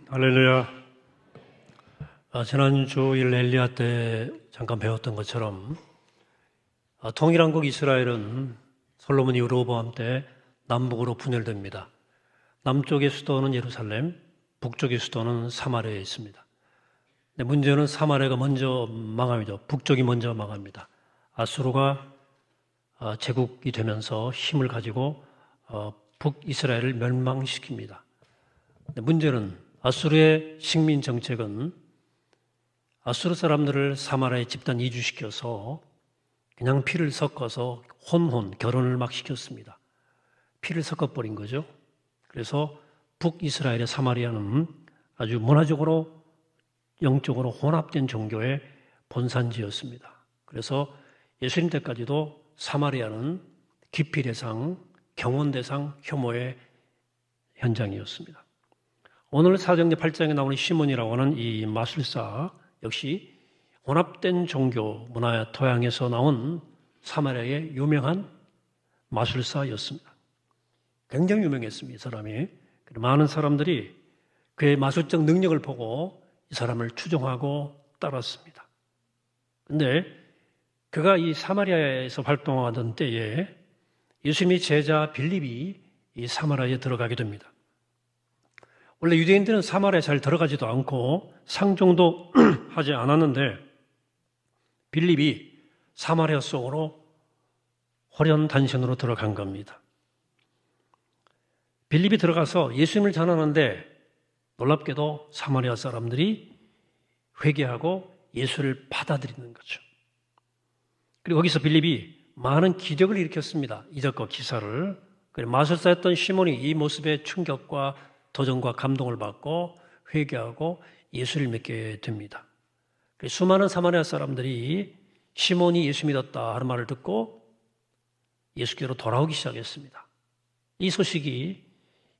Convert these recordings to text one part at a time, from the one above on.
할렐루야. 지난 주일 엘리야 때 잠깐 배웠던 것처럼 통일한국 이스라엘은 솔로몬 이후 로보암 때 남북으로 분열됩니다. 남쪽의 수도는 예루살렘, 북쪽의 수도는 사마리아에 있습니다. 근데 문제는 사마리아가 먼저 망합니다. 북쪽이 먼저 망합니다. 아수르가 제국이 되면서 힘을 가지고 북이스라엘을 멸망시킵니다. 근데 문제는 아수르의 식민 정책은 아수르 사람들을 사마리아에 집단 이주시켜서 그냥 피를 섞어서 결혼을 막 시켰습니다. 피를 섞어버린 거죠. 그래서 북이스라엘의 사마리아는 아주 문화적으로 영적으로 혼합된 종교의 본산지였습니다. 그래서 예수님 때까지도 사마리아는 기피 대상, 경혼 대상, 혐오의 현장이었습니다. 오늘 사도행전 8장에 나오는 시몬이라고 하는 이 마술사 역시 혼합된 종교 문화 토양에서 나온 사마리아의 유명한 마술사였습니다. 굉장히 유명했습니다. 이 사람이. 많은 사람들이 그의 마술적 능력을 보고 이 사람을 추종하고 따랐습니다. 그런데 그가 이 사마리아에서 활동하던 때에 예수님의 제자 빌립이 이 사마리아에 들어가게 됩니다. 원래 유대인들은 사마리아에 잘 들어가지도 않고 상종도 하지 않았는데 빌립이 사마리아 속으로 호련단신으로 들어간 겁니다. 빌립이 들어가서 예수님을 전하는데 놀랍게도 사마리아 사람들이 회개하고 예수를 받아들이는 거죠. 그리고 거기서 빌립이 많은 기적을 일으켰습니다. 이적과 기사를. 마술사였던 시몬이 이 모습에 충격과 도전과 감동을 받고 회개하고 예수를 믿게 됩니다. 수많은 사마리아 사람들이 시몬이 예수 믿었다 하는 말을 듣고 예수께로 돌아오기 시작했습니다. 이 소식이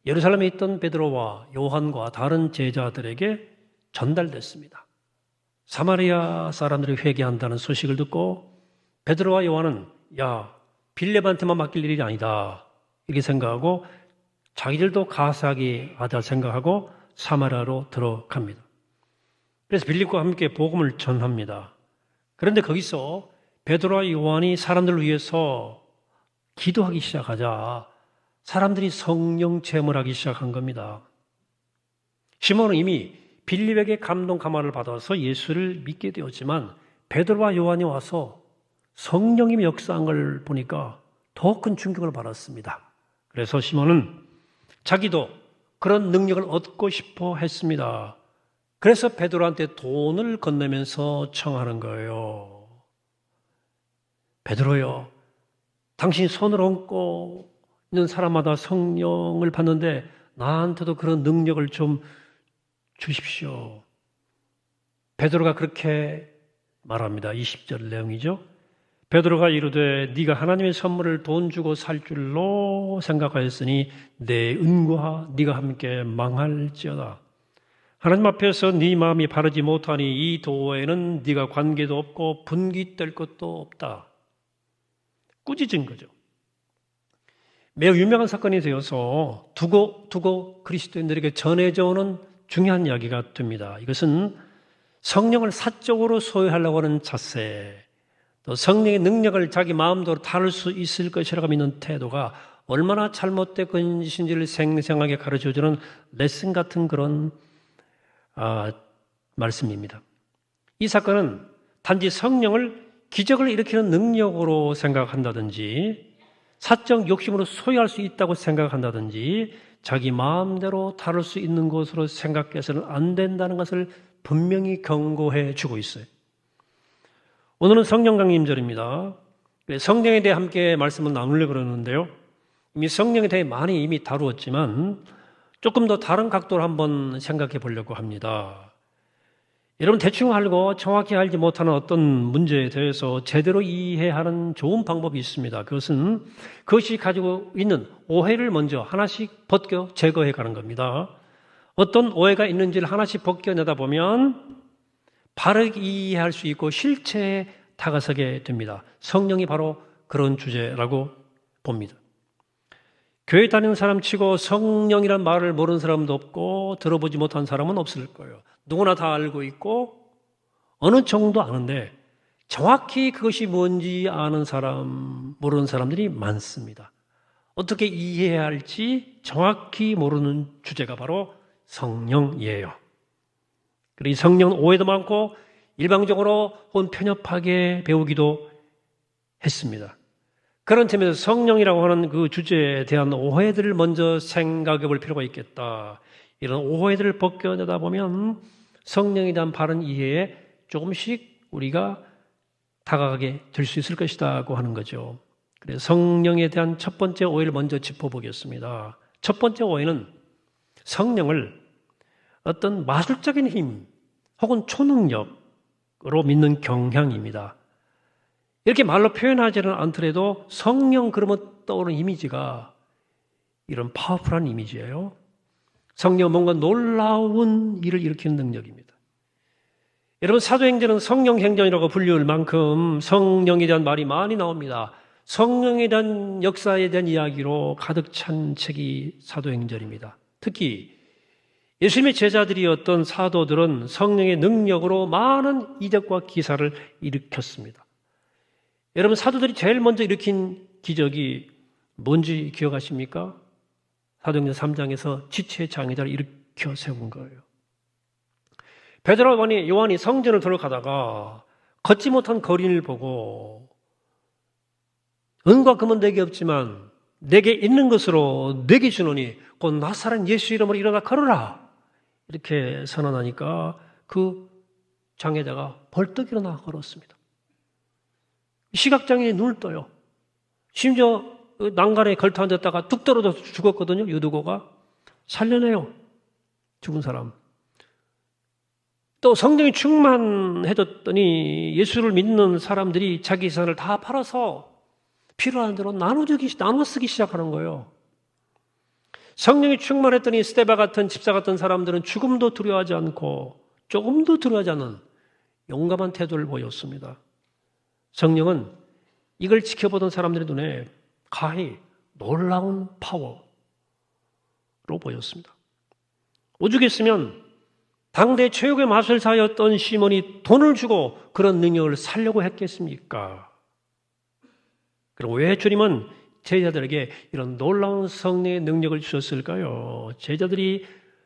예루살렘에 있던 베드로와 요한과 다른 제자들에게 전달됐습니다. 사마리아 사람들이 회개한다는 소식을 듣고 베드로와 요한은 빌립한테만 맡길 일이 아니다 이렇게 생각하고 자기들도 가사하게 하다 생각하고 사마리아로 들어갑니다. 그래서 빌립과 함께 복음을 전합니다. 그런데 거기서 베드로와 요한이 사람들을 위해서 기도하기 시작하자 사람들이 성령 체험을 시작한 겁니다. 시몬은 이미 빌립에게 감동 감화를 받아서 예수를 믿게 되었지만 베드로와 요한이 와서 성령님이 역사한 걸 보니까 더 큰 충격을 받았습니다. 그래서 시몬은 자기도 그런 능력을 얻고 싶어 했습니다. 그래서 베드로한테 돈을 건네면서 청하는 거예요. 베드로요, 당신이 손을 얹고 있는 사람마다 성령을 받는데 나한테도 그런 능력을 좀 주십시오. 베드로가 그렇게 말합니다. 20절 내용이죠. 베드로가 이르되 네가 하나님의 선물을 돈 주고 살 줄로 생각하였으니 내 은과 네가 함께 망할지어다. 하나님 앞에서 네 마음이 바르지 못하니 이 도에는 네가 관계도 없고 분깃될 것도 없다. 꾸짖은 거죠. 매우 유명한 사건이 되어서 두고 그리스도인들에게 전해져 오는 중요한 이야기가 됩니다. 이것은 성령을 사적으로 소유하려고 하는 자세, 또 성령의 능력을 자기 마음대로 다룰 수 있을 것이라고 믿는 태도가 얼마나 잘못된 것인지를 생생하게 가르쳐주는 레슨 같은 그런 말씀입니다. 이 사건은 단지 성령을 기적을 일으키는 능력으로 생각한다든지 사적 욕심으로 소유할 수 있다고 생각한다든지 자기 마음대로 다룰 수 있는 것으로 생각해서는 안 된다는 것을 분명히 경고해 주고 있어요. 오늘은 성령 강림절입니다. 성령에 대해 함께 말씀을 나누려고 그러는데요. 이미 성령에 대해 많이 이미 다루었지만 조금 더 다른 각도로 한번 생각해 보려고 합니다. 여러분 대충 알고 정확히 알지 못하는 어떤 문제에 대해서 제대로 이해하는 좋은 방법이 있습니다. 그것이 가지고 있는 오해를 먼저 하나씩 벗겨 제거해 가는 겁니다. 어떤 오해가 있는지를 하나씩 벗겨내다 보면 바르게 이해할 수 있고 실체에 다가서게 됩니다. 성령이 바로 그런 주제라고 봅니다. 교회 다니는 사람 치고 성령이란 말을 모르는 사람도 없고 들어보지 못한 사람은 없을 거예요. 누구나 다 알고 있고 어느 정도 아는데 정확히 그것이 뭔지 아는 사람, 모르는 사람들이 많습니다. 어떻게 이해해야 할지 정확히 모르는 주제가 바로 성령이에요. 그리고 이 성령은 오해도 많고 일방적으로 혹은 편협하게 배우기도 했습니다. 그런 점에서 성령이라고 하는 그 주제에 대한 오해들을 먼저 생각해 볼 필요가 있겠다. 이런 오해들을 벗겨내다 보면 성령에 대한 바른 이해에 조금씩 우리가 다가가게 될 수 있을 것이라고 하는 거죠. 그래서 성령에 대한 첫 번째 오해를 먼저 짚어보겠습니다. 첫 번째 오해는 성령을 어떤 마술적인 힘 혹은 초능력으로 믿는 경향입니다. 이렇게 말로 표현하지는 않더라도 성령 그러면 떠오르는 이미지가 이런 파워풀한 이미지예요. 성령은 뭔가 놀라운 일을 일으키는 능력입니다. 여러분 사도행전은 성령행전이라고 불릴 만큼 성령에 대한 말이 많이 나옵니다. 성령에 대한 역사에 대한 이야기로 가득 찬 책이 사도행전입니다. 특히 예수님의 제자들이었던 사도들은 성령의 능력으로 많은 이적과 기사를 일으켰습니다. 여러분 사도들이 제일 먼저 일으킨 기적이 뭔지 기억하십니까? 사도행전 3장에서 지체의 장애자를 일으켜 세운 거예요. 베드로와 요한이 성전을 들어가다가 걷지 못한 거린을 보고 은과 금은 내게 없지만 내게 있는 것으로 내게 주노니 곧 나사렛 예수 이름으로 일어나 걸어라 이렇게 선언하니까 그 장애자가 벌떡 일어나 걸었습니다. 시각장애에 눈을 떠요. 심지어 난간에 걸터 앉았다가 뚝 떨어져서 죽었거든요. 유두고가 살려내요. 죽은 사람. 또 성령이 충만해졌더니 예수를 믿는 사람들이 자기 재산을 다 팔아서 필요한 대로 나눠 쓰기 시작하는 거예요. 성령이 충만했더니 스데바 같은 집사 같은 사람들은 죽음도 두려워하지 않고 조금도 두려워하지 않는 용감한 태도를 보였습니다. 성령은 이걸 지켜보던 사람들의 눈에 가히 놀라운 파워로 보였습니다. 오죽했으면 당대 최고의 마술사였던 시몬이 돈을 주고 그런 능력을 살려고 했겠습니까? 그럼 왜 주님은 제자들에게 이런 놀라운 성령의 능력을 주셨을까요? 제자들이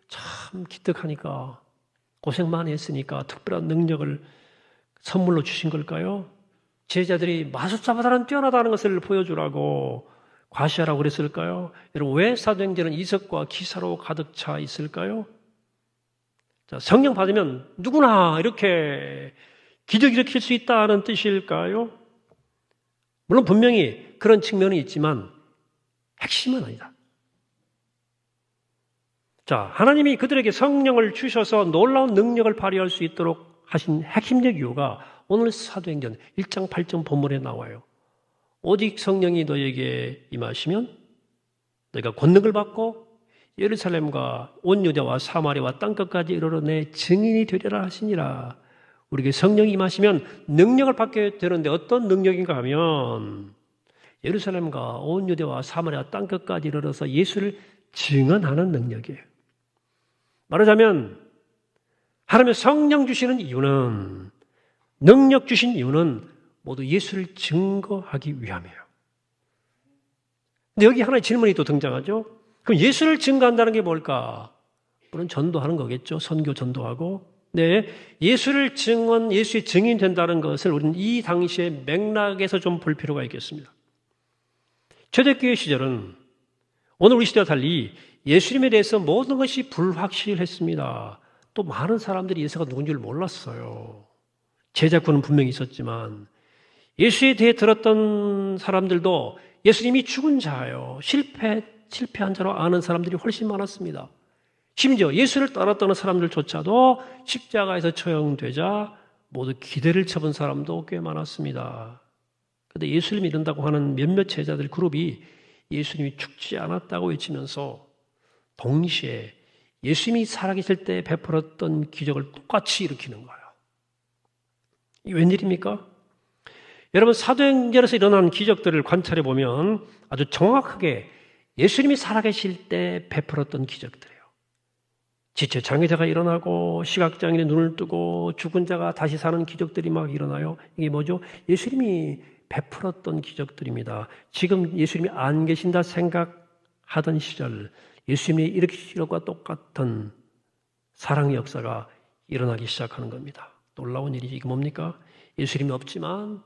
참 기특하니까 고생 많이 했으니까 특별한 능력을 선물로 주신 걸까요? 제자들이 마술사보다는 뛰어나다는 것을 보여주라고 과시하라고 그랬을까요? 여러분 왜 사도행전은 이적과 기사로 가득 차 있을까요? 자, 성령 받으면 누구나 이렇게 기적 일으킬 수 있다는 뜻일까요? 물론 분명히 그런 측면이 있지만 핵심은 아니다. 자, 하나님이 그들에게 성령을 주셔서 놀라운 능력을 발휘할 수 있도록 하신 핵심적 이유가 오늘 사도행전 1장 8절 본문에 나와요. 오직 성령이 너에게 임하시면 너희가 권능을 받고 예루살렘과 온 유대와 사마리아와 땅끝까지 이르러 내 증인이 되리라 하시니라. 우리에게 성령이 임하시면 능력을 받게 되는데 어떤 능력인가 하면 예루살렘과 온 유대와 사마리아 땅끝까지 이르러서 예수를 증언하는 능력이에요. 말하자면 하나님의 성령 주시는 이유는 능력 주신 이유는 모두 예수를 증거하기 위함이에요. 근데 여기 하나의 질문이 또 등장하죠. 그럼 예수를 증거한다는 게 뭘까? 물론 전도하는 거겠죠. 선교 전도하고. 네, 예수의 증인 된다는 것을 우리는 이 당시의 맥락에서 좀 볼 필요가 있겠습니다. 초대교회 시절은 오늘 우리 시대와 달리 예수님에 대해서 모든 것이 불확실했습니다. 또 많은 사람들이 예수가 누군지를 몰랐어요. 제자군은 분명히 있었지만 예수에 대해 들었던 사람들도 예수님이 죽은 자예요. 실패한 자로 아는 사람들이 훨씬 많았습니다. 심지어 예수를 따랐던 사람들조차도 십자가에서 처형되자 모두 기대를 쳐본 사람도 꽤 많았습니다. 그런데 예수를 믿는다고 하는 몇몇 제자들 그룹이 예수님이 죽지 않았다고 외치면서 동시에 예수님이 살아계실 때 베풀었던 기적을 똑같이 일으키는 거예요. 이게 웬일입니까? 여러분 사도행전에서 일어난 기적들을 관찰해 보면 아주 정확하게 예수님이 살아계실 때 베풀었던 기적들이에요. 지체 장애자가 일어나고 시각장애인의 눈을 뜨고 죽은 자가 다시 사는 기적들이 막 일어나요. 이게 뭐죠? 예수님이 베풀었던 기적들입니다. 지금 예수님이 안 계신다 생각하던 시절 예수님이 일으키신 것과 똑같은 사랑의 역사가 일어나기 시작하는 겁니다. 놀라운 일이지. 이게 뭡니까? 예수님이 없지만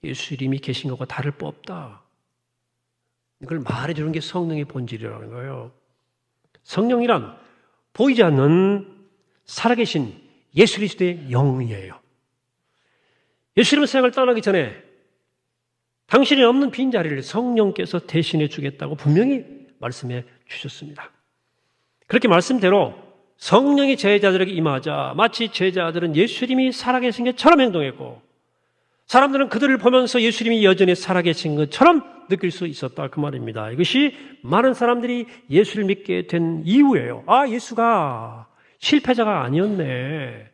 예수님이 계신 것과 다를 바 없다. 이걸 말해주는 게 성령의 본질이라는 거예요. 성령이란 보이지 않는 살아계신 예수 그리스도의 영이에요. 예수님은 세상을 떠나기 전에 당신이 없는 빈자리를 성령께서 대신해 주겠다고 분명히 말씀해 주셨습니다. 그렇게 말씀대로 성령이 제자들에게 임하자 마치 제자들은 예수님이 살아계신 것처럼 행동했고 사람들은 그들을 보면서 예수님이 여전히 살아계신 것처럼 느낄 수 있었다 그 말입니다. 이것이 많은 사람들이 예수를 믿게 된 이유예요. 아, 예수가 실패자가 아니었네.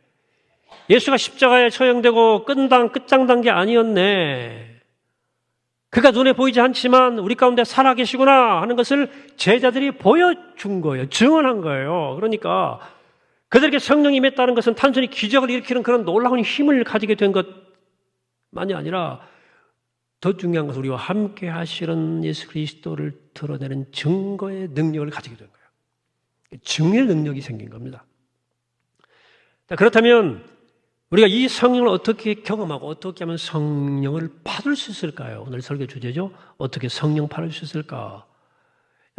예수가 십자가에 처형되고 끝장난 게 아니었네. 그가 눈에 보이지 않지만 우리 가운데 살아계시구나 하는 것을 제자들이 보여준 거예요. 증언한 거예요. 그러니까 그들에게 성령이 임했다는 것은 단순히 기적을 일으키는 그런 놀라운 힘을 가지게 된 것만이 아니라 더 중요한 것은 우리와 함께 하시는 예수 그리스도를 드러내는 증거의 능력을 가지게 된 거예요. 증의 능력이 생긴 겁니다. 그렇다면 우리가 이 성령을 어떻게 경험하고 어떻게 하면 성령을 받을 수 있을까요? 오늘 설교 주제죠. 어떻게 성령 받을 수 있을까?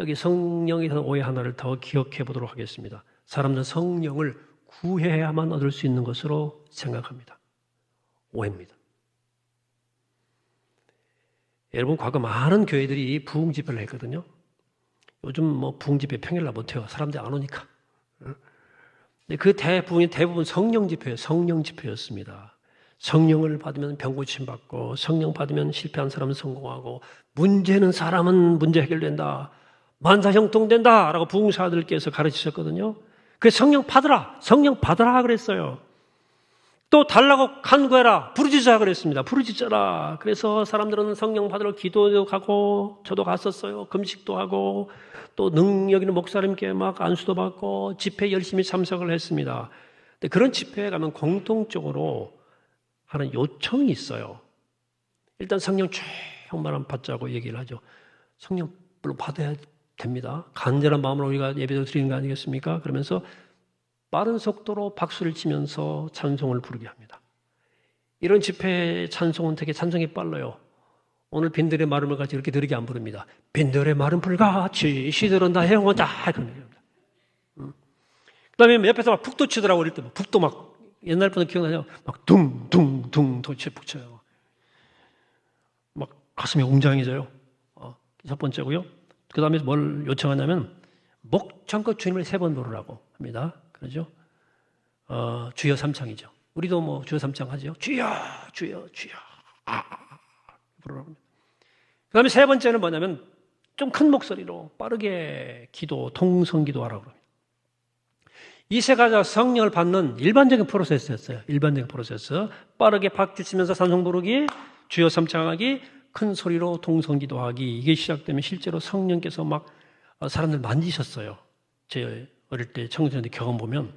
여기 성령에 대한 오해 하나를 더 기억해 보도록 하겠습니다. 사람들은 성령을 구해야만 얻을 수 있는 것으로 생각합니다. 오해입니다. 여러분, 과거 많은 교회들이 부흥 집회를 했거든요. 요즘 뭐 부흥 집회 평일날 못해요. 사람들이 안 오니까. 근데 그 대부분 성령 집회예요. 성령 집회였습니다. 성령을 받으면 병 고침 받고, 성령 받으면 실패한 사람은 성공하고, 문제는 사람은 문제 해결된다. 만사 형통된다. 라고 부흥사들께서 가르치셨거든요. 그래서 성령 받으라 그랬어요. 또 달라고 간구해라. 부르짖으라 그랬습니다. 부르짖어라. 그래서 사람들은 성령 받으러 기도도 가고 저도 갔었어요. 금식도 하고 또 능력 있는 목사님께 막 안수도 받고 집회 열심히 참석을 했습니다. 근데 그런 집회에 가면 공통적으로 하는 요청이 있어요. 일단 성령 충만함 받자고 얘기를 하죠. 성령 물론 받아야 됩니다. 간절한 마음으로 우리가 예배도 드리는 거 아니겠습니까? 그러면서 빠른 속도로 박수를 치면서 찬송을 부르게 합니다. 이런 집회 찬송은 되게 찬송이 빨라요. 오늘 빈들의 마름을 같이 이렇게 느리게 안 부릅니다. 빈들의 마름 불같이 시들은 다 헤어온다. 그런 얘기입니다. 그 다음에 옆에서 막 북도 치더라고. 어릴 때 북도 막 옛날 분들 기억나죠? 막 둥둥둥 도체 북쳐요. 막 가슴이 웅장해져요. 첫 번째고요. 그 다음에 뭘 요청하냐면 목청껏 주님을 3번 부르라고 합니다. 그렇죠? 주여 삼창이죠. 우리도 뭐 주여 삼창 하죠. 주여, 주여, 주여. 부르라고 합니다. 그 다음에 3번째는 뭐냐면 좀 큰 목소리로 빠르게 통성 기도하라고 합니다. 이 3가지가 성령을 받는 일반적인 프로세스였어요. 일반적인 프로세스. 빠르게 박수 치면서 찬송 부르기, 주여 삼창하기, 큰 소리로 통성 기도하기. 이게 시작되면 실제로 성령께서 막 사람들 만지셨어요. 제 어릴 때 청소년들 경험 보면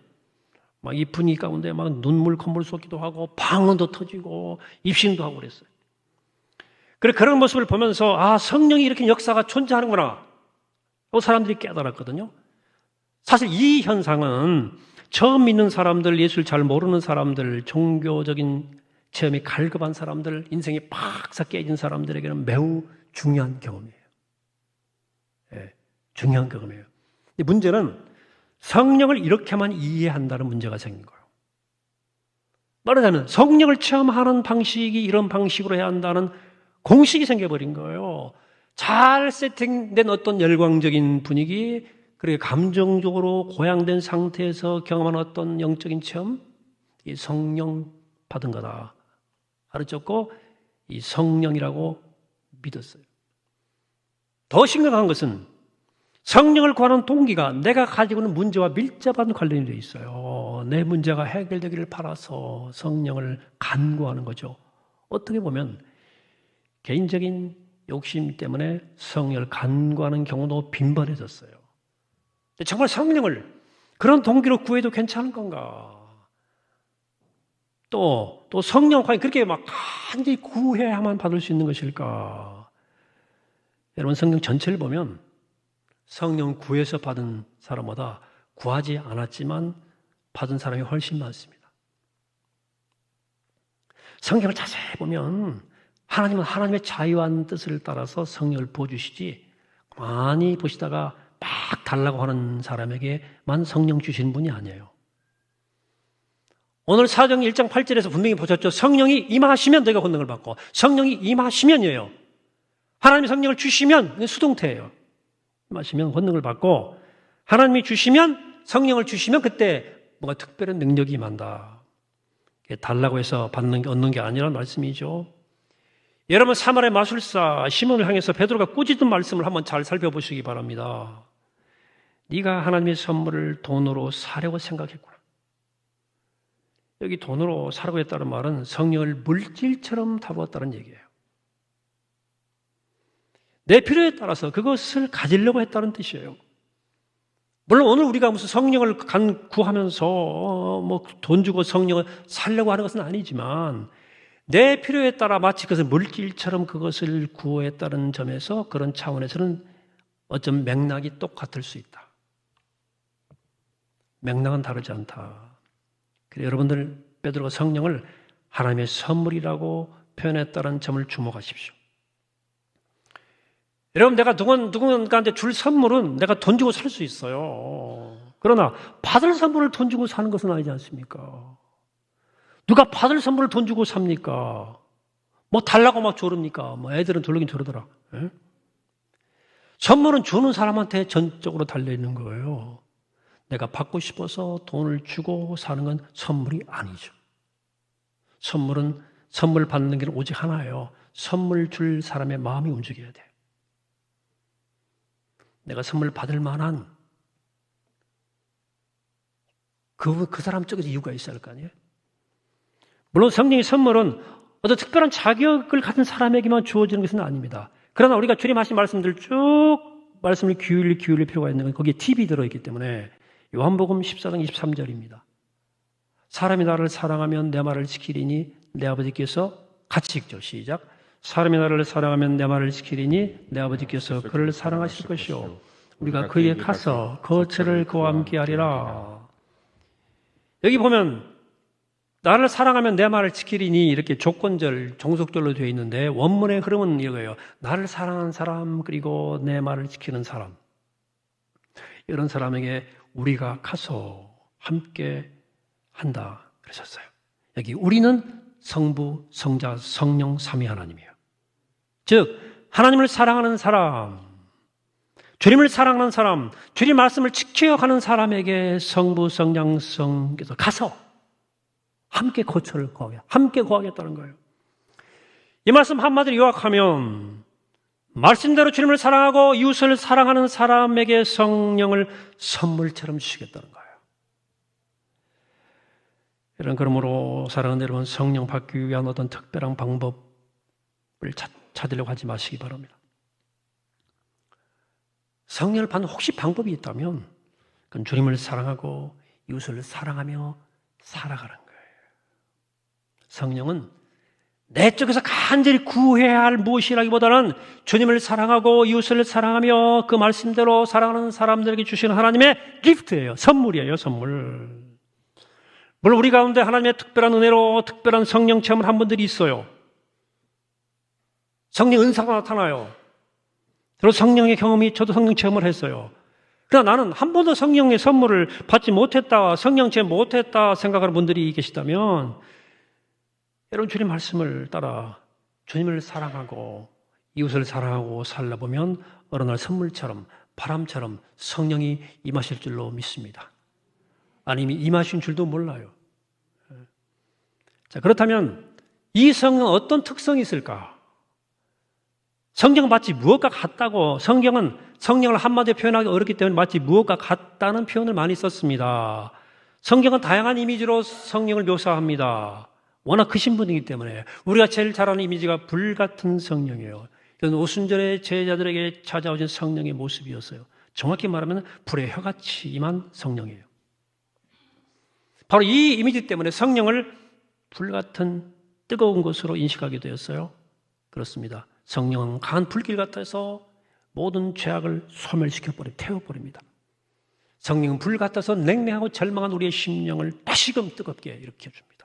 막 이 분위기 가운데 막 눈물 콧물 쏟기도 하고 방언도 터지고 입신도 하고 그랬어요. 그런 모습을 보면서 아, 성령이 이렇게 역사가 존재하는구나. 또 사람들이 깨달았거든요. 사실 이 현상은 처음 믿는 사람들, 예수를 잘 모르는 사람들, 종교적인 체험이 갈급한 사람들, 인생이 팍 깨진 사람들에게는 매우 중요한 경험이에요. 네, 중요한 경험이에요. 근데 문제는 성령을 이렇게만 이해한다는 문제가 생긴 거예요. 말하자면 성령을 체험하는 방식이 이런 방식으로 해야 한다는 공식이 생겨버린 거예요. 잘 세팅된 어떤 열광적인 분위기, 그리고 감정적으로 고양된 상태에서 경험한 어떤 영적인 체험, 이 성령 받은 거다. 알아듣고 이 성령이라고 믿었어요. 더 심각한 것은 성령을 구하는 동기가 내가 가지고 있는 문제와 밀접한 관련이 되어 있어요. 내 문제가 해결되기를 바라서 성령을 간구하는 거죠. 어떻게 보면 개인적인 욕심 때문에 성령을 간구하는 경우도 빈번해졌어요. 정말 성령을 그런 동기로 구해도 괜찮은 건가? 또 성령 과연 그렇게 막 간절히 구해야만 받을 수 있는 것일까? 여러분 성경 전체를 보면 성령 구해서 받은 사람보다 구하지 않았지만 받은 사람이 훨씬 많습니다. 성경을 자세히 보면 하나님은 하나님의 자유한 뜻을 따라서 성령을 부어주시지 많이 보시다가 막 달라고 하는 사람에게만 성령 주시는 분이 아니에요. 오늘 사도행 1장 8절에서 분명히 보셨죠. 성령이 임하시면 너희가 권능을 받고, 성령이 임하시면이에요. 하나님이 성령을 주시면 수동태예요. 임하시면 권능을 받고, 하나님이 주시면, 성령을 주시면 그때 뭔가 특별한 능력이 임한다. 달라고 해서 얻는 게 아니라는 말씀이죠. 여러분 사마리아 마술사 시몬을 향해서 베드로가 꾸짖은 말씀을 한번 잘 살펴보시기 바랍니다. 네가 하나님의 선물을 돈으로 사려고 생각했구나. 여기 돈으로 사려고 했다는 말은 성령을 물질처럼 다루었다는 얘기예요. 내 필요에 따라서 그것을 가지려고 했다는 뜻이에요. 물론 오늘 우리가 무슨 성령을 구하면서 뭐 돈 주고 성령을 살려고 하는 것은 아니지만 내 필요에 따라 마치 그것을 물질처럼 그것을 구했다는 점에서 그런 차원에서는 어쩜 맥락이 똑같을 수 있다. 맥락은 다르지 않다. 그래서 여러분들 베드로가 성령을 하나님의 선물이라고 표현했다는 점을 주목하십시오. 여러분 내가 누군가한테 줄 선물은 내가 돈 주고 살 수 있어요. 그러나 받을 선물을 돈 주고 사는 것은 아니지 않습니까? 누가 받을 선물을 돈 주고 삽니까? 뭐 달라고 막 조릅니까? 뭐 애들은 저러긴 저러더라. 예? 선물은 주는 사람한테 전적으로 달려있는 거예요. 내가 받고 싶어서 돈을 주고 사는 건 선물이 아니죠. 선물 받는 게 오직 하나예요. 선물 줄 사람의 마음이 움직여야 돼요. 내가 선물 받을 만한 그 사람 쪽에서 이유가 있어야 할 거 아니에요? 물론 성령의 선물은 어떤 특별한 자격을 가진 사람에게만 주어지는 것은 아닙니다. 그러나 우리가 주님 하신 말씀들 쭉 말씀을 기울일 필요가 있는 건 거기에 팁이 들어있기 때문에 요한복음 14장 23절입니다. 사람이 나를 사랑하면 내 말을 지키리니 내 아버지께서 같이 읽죠. 시작. 사람이 나를 사랑하면 내 말을 지키리니 내 아버지께서 그를 사랑하실 것이요 우리가 그에게 가서 거처를 그와 함께 하리라. 여기 보면 나를 사랑하면 내 말을 지키리니 이렇게 조건절, 종속절로 되어 있는데 원문의 흐름은 이거예요. 나를 사랑하는 사람 그리고 내 말을 지키는 사람. 이런 사람에게 우리가 가서 함께 한다 그러셨어요. 여기 우리는 성부, 성자, 성령 삼위 하나님이에요. 즉 하나님을 사랑하는 사람, 주님을 사랑하는 사람, 주님 말씀을 지켜가는 사람에게 성부, 성령, 성께서 가서 함께 거처를 구하게, 함께 구하겠다는 거예요. 이 말씀 한마디로 요약하면 말씀대로 주님을 사랑하고 이웃을 사랑하는 사람에게 성령을 선물처럼 주시겠다는 거예요. 그러므로 사랑하는 여러분, 성령 받기 위한 어떤 특별한 방법을 찾으려고 하지 마시기 바랍니다. 성령을 받는 혹시 방법이 있다면 그건 주님을 사랑하고 이웃을 사랑하며 살아가는 거예요. 성령은 내 쪽에서 간절히 구해야 할 무엇이라기보다는 주님을 사랑하고 이웃을 사랑하며 그 말씀대로 사랑하는 사람들에게 주시는 하나님의 기프트예요. 선물이에요. 선물. 물론 우리 가운데 하나님의 특별한 은혜로 특별한 성령 체험을 한 분들이 있어요. 성령 은사가 나타나요. 그리고 성령의 경험이 저도 성령 체험을 했어요. 그러나 나는 한 번도 성령의 선물을 받지 못했다, 성령 체험 못했다 생각하는 분들이 계시다면 여러분 주님 말씀을 따라 주님을 사랑하고 이웃을 사랑하고 살다 보면 어느 날 선물처럼 바람처럼 성령이 임하실 줄로 믿습니다. 아니면 임하신 줄도 몰라요. 자, 그렇다면 이 성령은 어떤 특성이 있을까? 성경은 마치 무엇과 같다고, 성경은 성령을 한마디로 표현하기 어렵기 때문에 마치 무엇과 같다는 표현을 많이 썼습니다. 성경은 다양한 이미지로 성령을 묘사합니다. 워낙 크신 분이기 때문에 우리가 제일 잘 아는 이미지가 불 같은 성령이에요. 이건 오순절에 제자들에게 찾아오신 성령의 모습이었어요. 정확히 말하면 불의 혀같이 임한 성령이에요. 바로 이 이미지 때문에 성령을 불같은 뜨거운 것으로 인식하게 되었어요. 그렇습니다. 성령은 강한 불길 같아서 모든 죄악을 태워버립니다. 성령은 불 같아서 냉랭하고 절망한 우리의 심령을 다시금 뜨겁게 일으켜줍니다.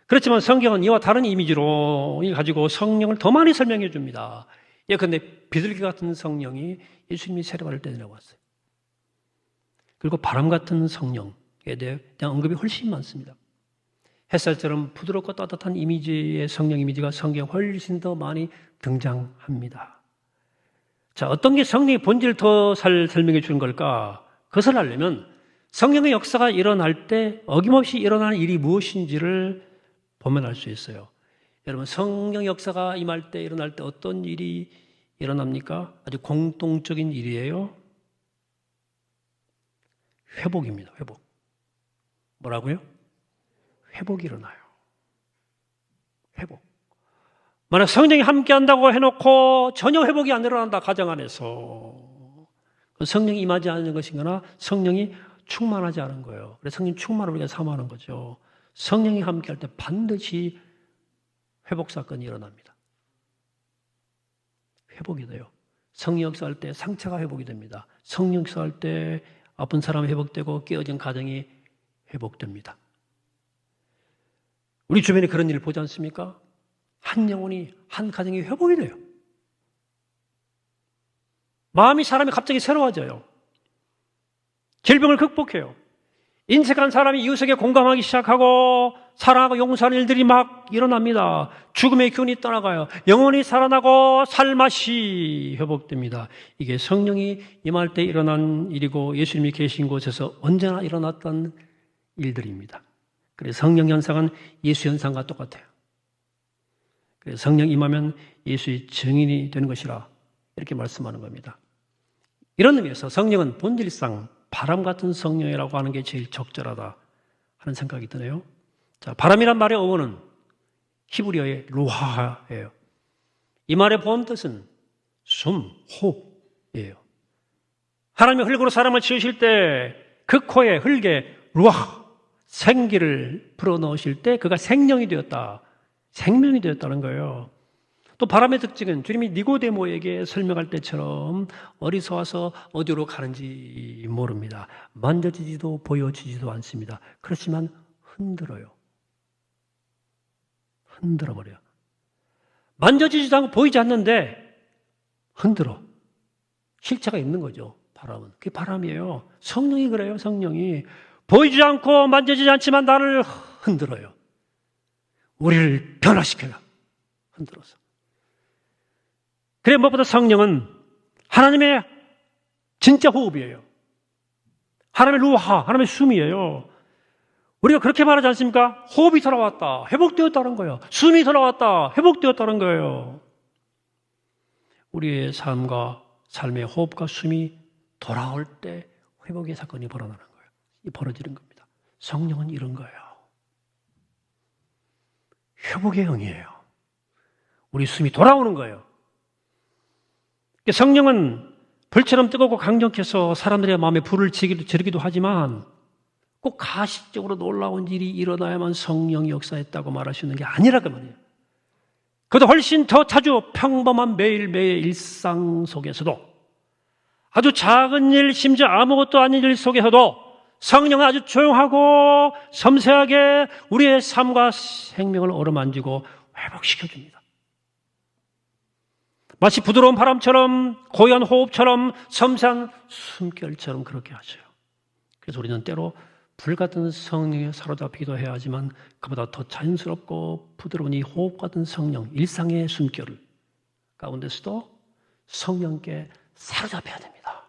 그렇지만 성경은 이와 다른 이미지로 가지고 성령을 더 많이 설명해 줍니다. 예컨대 비둘기 같은 성령이 예수님이 세례받을 때 내려왔어요. 그리고 바람 같은 성령에 대한 언급이 훨씬 많습니다. 햇살처럼 부드럽고 따뜻한 이미지의 성령 이미지가 성경에 훨씬 더 많이 등장합니다. 자, 어떤 게 성령의 본질을 더 잘 설명해 주는 걸까? 그것을 알려면 성령의 역사가 일어날 때 어김없이 일어나는 일이 무엇인지를 보면 알 수 있어요. 여러분, 성령 역사가 임할 때 일어날 때 어떤 일이 일어납니까? 아주 공통적인 일이에요. 회복입니다. 회복. 뭐라고요? 회복이 일어나요. 회복. 만약 성령이 함께 한다고 해놓고 전혀 회복이 안 일어난다, 가정 안에서. 성령이 임하지 않는 것이거나 성령이 충만하지 않은 거예요. 그래서 성령 충만을 우리가 사모하는 거죠. 성령이 함께 할 때 반드시 회복 사건이 일어납니다. 회복이 돼요. 성령 역사할 때 상처가 회복이 됩니다. 성령 역사할 때 아픈 사람이 회복되고 깨어진 가정이 회복됩니다. 우리 주변에 그런 일을 보지 않습니까? 한 영혼이, 한 가정이 회복이 돼요. 마음이 사람이 갑자기 새로워져요. 질병을 극복해요. 인색한 사람이 이웃에게 공감하기 시작하고 사랑하고 용서하는 일들이 막 일어납니다. 죽음의 기운이 떠나가요. 영혼이 살아나고 살맛이 회복됩니다. 이게 성령이 임할 때 일어난 일이고 예수님이 계신 곳에서 언제나 일어났던 일들입니다. 그래서 성령 현상은 예수 현상과 똑같아요. 그래서 성령 임하면 예수의 증인이 되는 것이라 이렇게 말씀하는 겁니다. 이런 의미에서 성령은 본질상 바람 같은 성령이라고 하는 게 제일 적절하다 하는 생각이 드네요. 자, 바람이란 말의 어원은 히브리어의 루하예요. 이 말의 본 뜻은 숨, 호흡이에요. 하나님이 흙으로 사람을 지으실 때 그 코에 흙에 루아, 생기를 불어넣으실 때 그가 생명이 되었다. 생명이 되었다는 거예요. 또 바람의 특징은 주님이 니고데모에게 설명할 때처럼 어디서 어디로 가는지 모릅니다. 만져지지도 보여지지도 않습니다. 그렇지만 흔들어요. 흔들어버려요. 만져지지도 않고 보이지 않는데 흔들어. 실체가 있는 거죠. 바람은. 그게 바람이에요. 성령이 그래요. 성령이. 보이지 않고 만져지지 않지만 나를 흔들어요. 우리를 변화시켜요. 흔들어서. 그래, 무엇보다 성령은 하나님의 진짜 호흡이에요. 하나님의 루하, 하나님의 숨이에요. 우리가 그렇게 말하지 않습니까? 호흡이 돌아왔다, 회복되었다는 거예요. 숨이 돌아왔다, 회복되었다는 거예요. 우리의 삶과 삶의 호흡과 숨이 돌아올 때 회복의 사건이 벌어나는 거예요. 벌어지는 겁니다. 성령은 이런 거예요. 회복의 영이에요. 우리 숨이 돌아오는 거예요. 성령은 불처럼 뜨겁고 강력해서 사람들의 마음에 불을 지르기도 하지만 꼭 가시적으로 놀라운 일이 일어나야만 성령이 역사했다고 말할 수 있는 게 아니라고 말이에요. 그것도 훨씬 더 자주 평범한 매일매일 일상 속에서도 아주 작은 일, 심지어 아무것도 아닌 일 속에서도 성령은 아주 조용하고 섬세하게 우리의 삶과 생명을 어루만지고 회복시켜줍니다. 마치 부드러운 바람처럼 고요한 호흡처럼 섬세한 숨결처럼 그렇게 하셔요. 그래서 우리는 때로 불 같은 성령에 사로잡히기도 해야 하지만 그보다 더 자연스럽고 부드러운 이 호흡 같은 성령, 일상의 숨결 가운데서도 성령께 사로잡혀야 됩니다.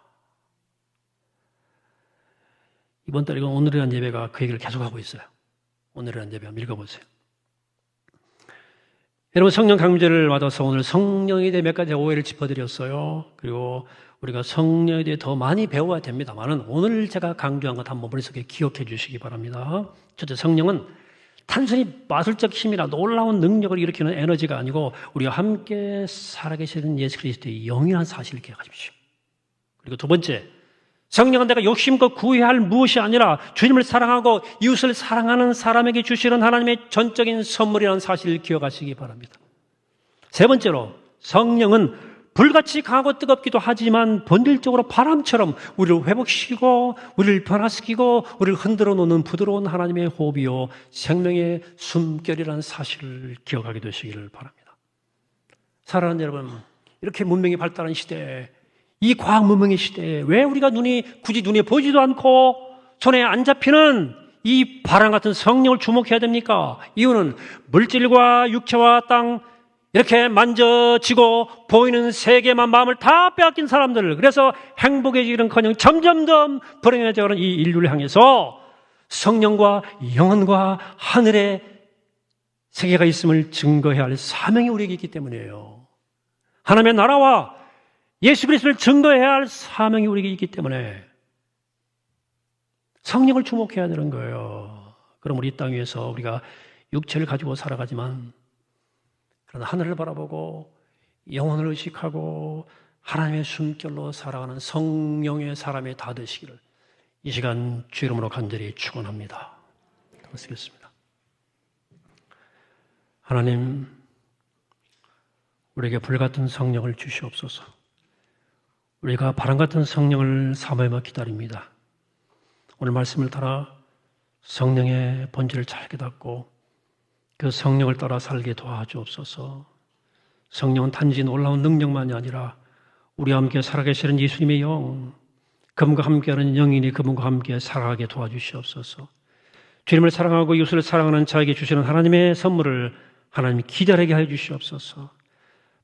이번 달에 오늘이라는 예배가 그 얘기를 계속하고 있어요. 오늘이라는 예배 한번 읽어보세요. 여러분, 성령 강림제를 맞아서 오늘 성령에 대해 몇 가지 오해를 짚어드렸어요. 그리고 우리가 성령에 대해 더 많이 배워야 됩니다만은 오늘 제가 강조한 것 한번 머릿속에 기억해 주시기 바랍니다. 첫째, 성령은 단순히 마술적 힘이나 놀라운 능력을 일으키는 에너지가 아니고 우리와 함께 살아계시는 예수 그리스도의 영이라는 사실을 기억하십시오. 그리고 두 번째, 성령은 내가 욕심껏 구해야 할 무엇이 아니라 주님을 사랑하고 이웃을 사랑하는 사람에게 주시는 하나님의 전적인 선물이라는 사실을 기억하시기 바랍니다. 세 번째로, 성령은 불같이 강하고 뜨겁기도 하지만 본질적으로 바람처럼 우리를 회복시키고 우리를 변화시키고 우리를 흔들어 놓는 부드러운 하나님의 호흡이요 생명의 숨결이라는 사실을 기억하게 되시기를 바랍니다. 사랑하는 여러분, 이렇게 문명이 발달한 시대에, 이 과학 문명의 시대에 왜 우리가 굳이 눈에 보이지도 않고 손에 안 잡히는 이 바람 같은 성령을 주목해야 됩니까? 이유는 물질과 육체와 땅 이렇게 만져지고 보이는 세계만 마음을 다 빼앗긴 사람들, 그래서 행복해지기는커녕 점점 더 불행해져가는 이 인류를 향해서 성령과 영혼과 하늘의 세계가 있음을 증거해야 할 사명이 우리에게 있기 때문이에요. 하나님의 나라와 예수 그리스도를 증거해야 할 사명이 우리에게 있기 때문에 성령을 주목해야 되는 거예요. 그럼 우리 이 땅 위에서 우리가 육체를 가지고 살아가지만 그러나 하늘을 바라보고 영혼을 의식하고 하나님의 숨결로 살아가는 성령의 사람이 다 되시기를 이 시간 주 이름으로 간절히 축원합니다. 쓰겠습니다. 하나님, 우리에게 불같은 성령을 주시옵소서. 우리가 바람같은 성령을 사모하며 기다립니다. 오늘 말씀을 따라 성령의 본질을 잘 깨닫고 그 성령을 따라 살게 도와주옵소서. 성령은 단지 놀라운 능력만이 아니라 우리와 함께 살아계시는 예수님의 영, 그분과 함께하는 영인이 그분과 함께 살아가게 도와주시옵소서. 주님을 사랑하고 이웃을 사랑하는 자에게 주시는 하나님의 선물을 하나님이 기다리게 해 주시옵소서.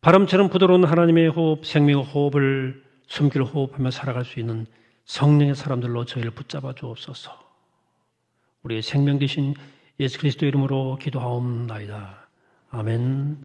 바람처럼 부드러운 하나님의 호흡, 생명의 호흡을 숨길 호흡하며 살아갈 수 있는 성령의 사람들로 저희를 붙잡아 주옵소서. 우리의 생명 되신 예수 그리스도 이름으로 기도하옵나이다. 아멘.